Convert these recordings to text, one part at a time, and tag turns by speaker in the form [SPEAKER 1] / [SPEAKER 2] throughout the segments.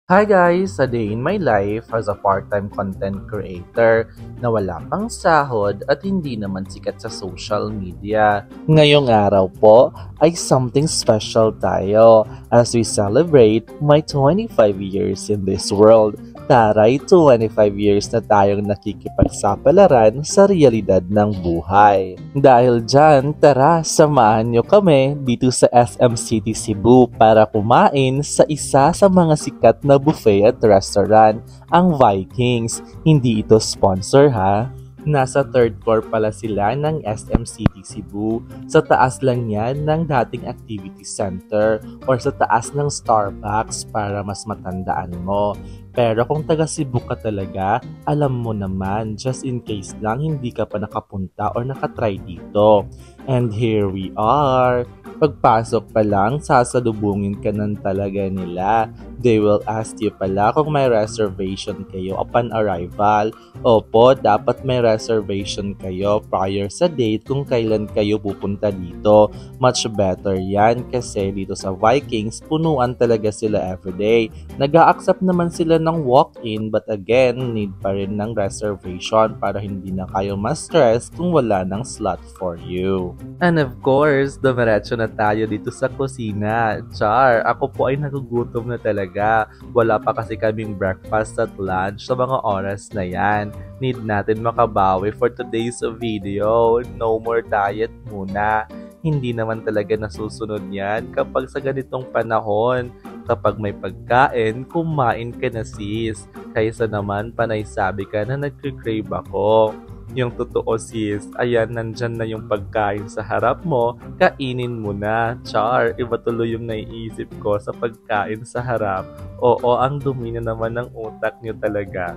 [SPEAKER 1] Hi guys! A day in my life as a part-time content creator na wala pang sahod at hindi naman sikat sa social media. Ngayong araw po ay something special tayo as we celebrate my 25 years in this world. Taray, 25 years na tayong nakikipagsapalaran sa realidad ng buhay. Dahil dyan, tara, samahan nyo kami dito sa SM City Cebu para kumain sa isa sa mga sikat na buffet at restaurant, ang Vikings. Hindi ito sponsor ha. Nasa third floor pala sila ng SM City Cebu. Sa taas lang yan ng dating activity center or sa taas ng Starbucks para mas matandaan mo. Pero kung taga Cebu ka talaga, alam mo naman, just in case lang hindi ka pa nakapunta or nakatry dito. And here we are. Pagpasok pa lang, sasalubungin ka ng talaga nila. They will ask you pala kung may reservation kayo upon arrival. Opo, dapat may reservation kayo prior sa date kung kailan kayo pupunta dito. Much better yan kasi dito sa Vikings, punuan talaga sila everyday. Nag-a-accept naman sila ng walk-in but again, need pa rin ng reservation para hindi na kayo ma-stress kung wala ng slot for you. And of course, dumiretso na tayo dito sa kusina. Char, ako po ay nagugutom na talaga. Wala pa kasi kaming breakfast at lunch sa mga oras na yan. Need natin makabawi for today's video. No more diet muna. Hindi naman talaga nasusunod yan kapag sa ganitong panahon. Kapag may pagkain, kumain ka na sis. Kaysa naman panay sabi ka na nagka-crave ako. Yung totoo sis, ayan, nandyan na yung pagkain sa harap mo, kainin mo na. Char, iba tuloy yung naiisip ko sa pagkain sa harap. Oo, ang dumi na naman ng utak nyo talaga.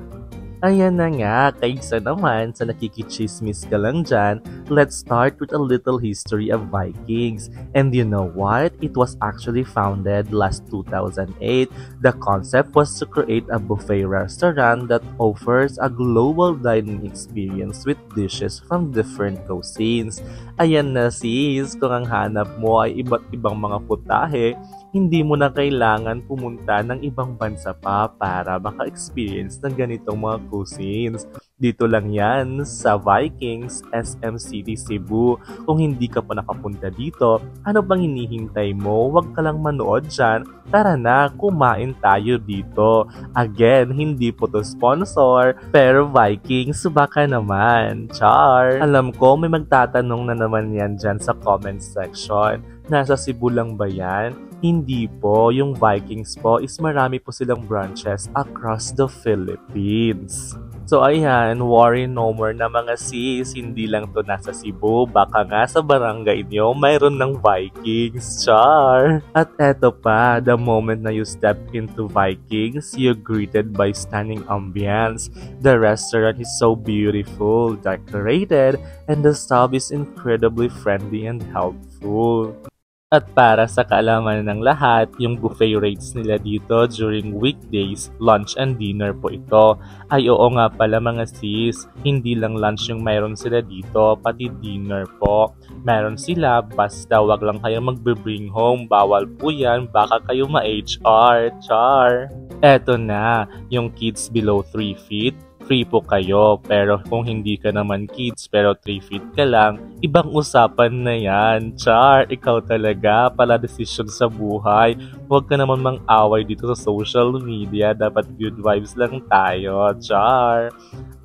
[SPEAKER 1] Ayan na nga, kaysa naman sa nakikichismis ka lang dyan, let's start with a little history of Vikings. And you know what? It was actually founded last 2008. The concept was to create a buffet restaurant that offers a global dining experience with dishes from different cuisines. Ayan na sis, kung ang hanap mo ay iba't ibang mga putahe, hindi mo na kailangan pumunta ng ibang bansa pa para maka-experience ng ganitong mga cuisines. Dito lang yan sa Vikings, SM City Cebu. Kung hindi ka pa nakapunta dito, ano bang hinihintay mo? Huwag ka lang manood dyan. Tara na, kumain tayo dito. Again, hindi po to sponsor, pero Vikings, baka naman. Char! Alam ko, may magtatanong na naman yan dyan sa comment section. Nasa Cebu lang ba yan? Hindi po, yung Vikings po is marami po silang branches across the Philippines. So ayan, worry no more na mga sis, hindi lang to nasa Cebu, baka nga sa barangay nyo mayroon ng Vikings, char! At eto pa, the moment na you step into Vikings, you're greeted by stunning ambience. The restaurant is so beautiful, decorated, and the staff is incredibly friendly and helpful. At para sa kaalaman ng lahat, yung buffet rates nila dito during weekdays, lunch and dinner po ito. Ay oo nga pala mga sis, hindi lang lunch yung mayroon sila dito, pati dinner po. Meron sila, basta wag lang kayo magbe-bring home, bawal po yan, baka kayo ma-HR, char. Eto na, yung kids below 3 feet. Free po kayo, pero kung hindi ka naman kids pero 3 feet ka lang, ibang usapan na yan. Char, ikaw talaga, pala decision sa buhay. Huwag ka naman mang-away dito sa social media, dapat good vibes lang tayo. Char.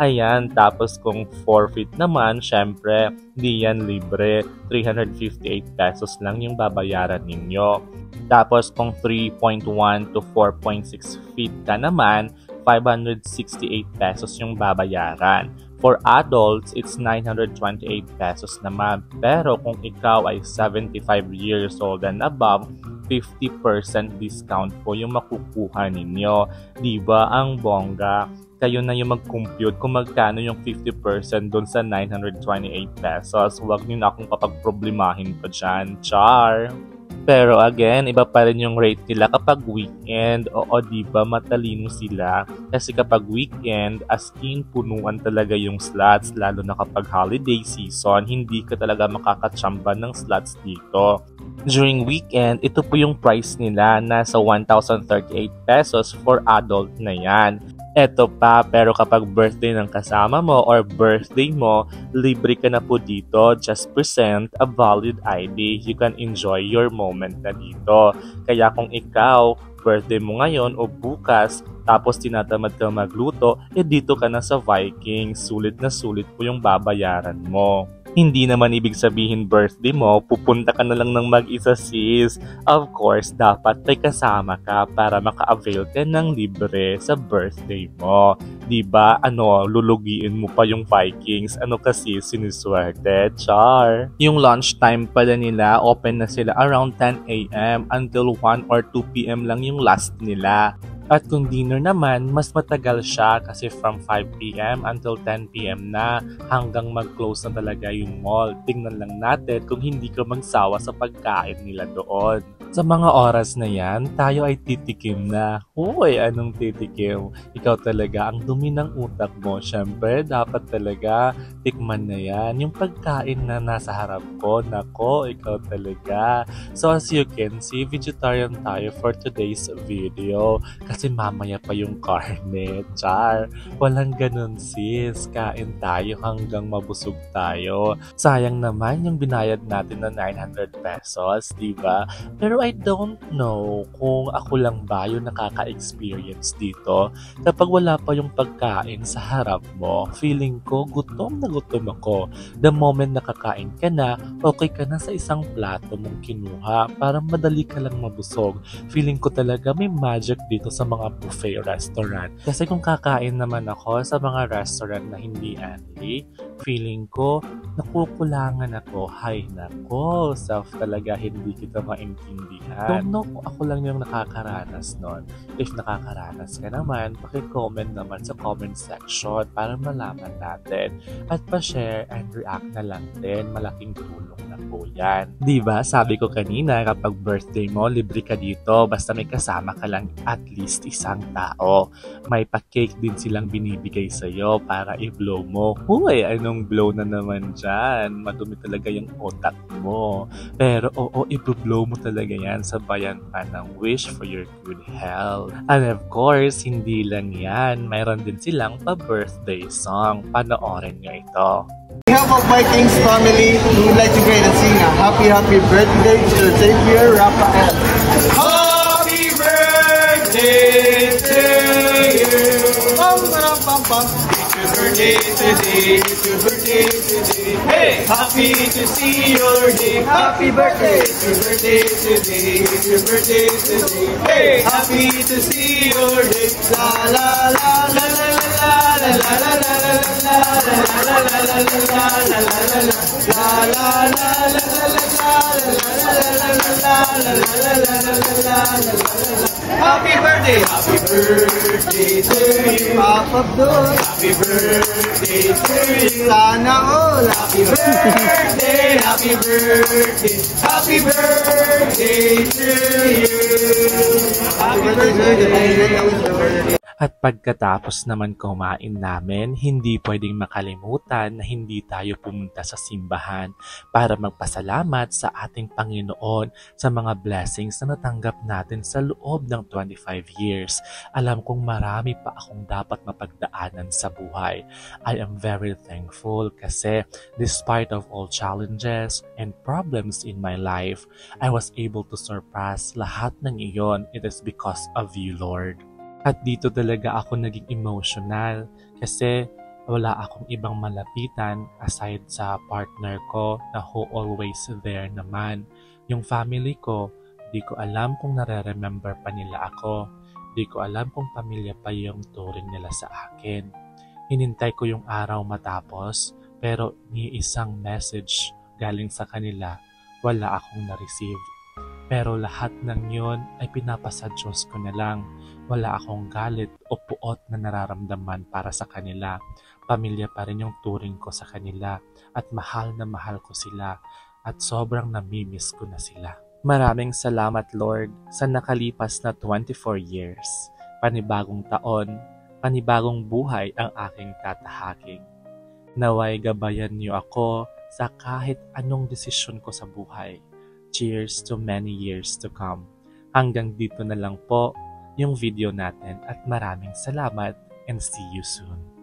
[SPEAKER 1] Ayan, tapos kung 4 feet naman, syempre, di yan libre. 358 pesos lang yung babayaran ninyo. Tapos kung 3.1 to 4.6 feet ka naman, 568 pesos yung babayaran. For adults, it's 928 pesos naman. Pero kung ikaw ay 75 years old and above, 50% discount po yung makukuha ninyo. Diba ang bongga? Kayo na yung mag-compute kung magkano yung 50% dun sa 928 pesos. Huwag nyo na akong papagproblemahin pa dyan. Char! Pero again, iba pa rin yung rate nila kapag weekend. Oo, diba matalino sila? Kasi kapag weekend, as in punuan talaga yung slots. Lalo na kapag holiday season, hindi ka talaga makakatsamba ng slots dito. During weekend, ito po yung price nila, nasa 1,038 pesos for adult na yan. Eto pa, pero kapag birthday ng kasama mo or birthday mo, libre ka na po dito. Just present a valid ID. You can enjoy your moment na dito. Kaya kung ikaw, birthday mo ngayon o bukas, tapos tinatamad ka magluto, dito ka na sa Viking. Sulit na sulit po yung babayaran mo. Hindi naman ibig sabihin birthday mo, pupunta ka na lang ng mag-isa sis. Of course, dapat may kasama ka para maka-avail ka ng libre sa birthday mo. Diba? Lulugiin mo pa yung Vikings. Kasi siniswerte? Char! Yung lunchtime pala nila, open na sila around 10 a.m. until 1 or 2 p.m. lang yung last nila. At kung dinner naman, mas matagal siya kasi from 5 p.m. until 10 p.m. na hanggang mag-close na talaga yung mall. Tingnan lang natin kung hindi ka magsawa sa pagkain nila doon. Sa mga oras na yan, tayo ay titikim na. Hoy, anong titikim? Ikaw talaga, ang dumi ng utak mo. Siyempre, dapat talaga tikman na yan. Yung pagkain na nasa harap ko, nako, ikaw talaga. So as you can see, vegetarian tayo for today's video. Kasi mamaya pa yung karne. Char, walang ganun sis. Kain tayo hanggang mabusog tayo. Sayang naman yung binayad natin na 900 pesos, diba? Pero I don't know kung ako lang ba yung nakaka-experience dito. Kapag wala pa yung pagkain sa harap mo, feeling ko gutom na gutom ako. The moment nakakain ka na, okay ka na sa isang plato mong kinuha para madali ka lang mabusog. Feeling ko talaga may magic dito sa mga buffet restaurant. Kasi kung kakain naman ako sa mga restaurant na hindi only, feeling ko nakukulangan ako. Hay nako, self talaga hindi kita maintindihan. Don't know kung ako lang yung nakakaranas nun. If nakakaranas ka naman, paki-comment naman sa comment section para malaman natin. At pa-share and react na lang din. Malaking tulong na po yan. Diba? Sabi ko kanina, kapag birthday mo, libre ka dito. Basta may kasama ka lang at least isang tao. May pa-cake din silang binibigay sa'yo para i-blow mo. Huy, anong blow na naman dyan? Madumi talaga yung otak mo. Pero oo, i-blow mo talaga yan. Sabayan pa ng wish for your good health. And of course, hindi lang yan. Mayroon din silang pa-birthday song. Panoorin nyo ito.
[SPEAKER 2] On behalf of Vikings family, we would like to greet and sing a happy birthday to Xavier Rafael. Happy birthday to you! Pam, pam, pam, pam. It's your birthday today, it's your birthday today. Hey! Happy to see your day, happy birthday. It's your birthday today, it's your birthday today. Hey! Happy to see your day. La la la la la la la la la la la la la la la la. Happy birthday to you, Papa Abdul. Happy birthday to you, Sana all. Happy birthday to you. Happy birthday.
[SPEAKER 1] At pagkatapos naman kumain namin, hindi pwedeng makalimutan na hindi tayo pumunta sa simbahan para magpasalamat sa ating Panginoon sa mga blessings na natanggap natin sa loob ng 25 years. Alam kong marami pa akong dapat mapagdaanan sa buhay. I am very thankful kasi despite of all challenges and problems in my life, I was able to surpass lahat ng iyon. It is because of you, Lord. At dito talaga ako naging emotional kasi wala akong ibang malapitan aside sa partner ko na who always there naman. Yung family ko, di ko alam kung nare-remember pa nila ako. Di ko alam kung pamilya pa yung turing nila sa akin. Hinintay ko yung araw matapos pero ni isang message galing sa kanila wala akong na-receive. Pero lahat ng yun ay pinapasa Diyos ko na lang. Wala akong galit o puot na nararamdaman para sa kanila. Pamilya pa rin yung turing ko sa kanila at mahal na mahal ko sila at sobrang namimiss ko na sila. Maraming salamat Lord sa nakalipas na 24 years. Panibagong taon, panibagong buhay ang aking tatahaking. Naway gabayan niyo ako sa kahit anong desisyon ko sa buhay. Cheers to many years to come. Hanggang dito na lang po yung video natin at maraming salamat and see you soon.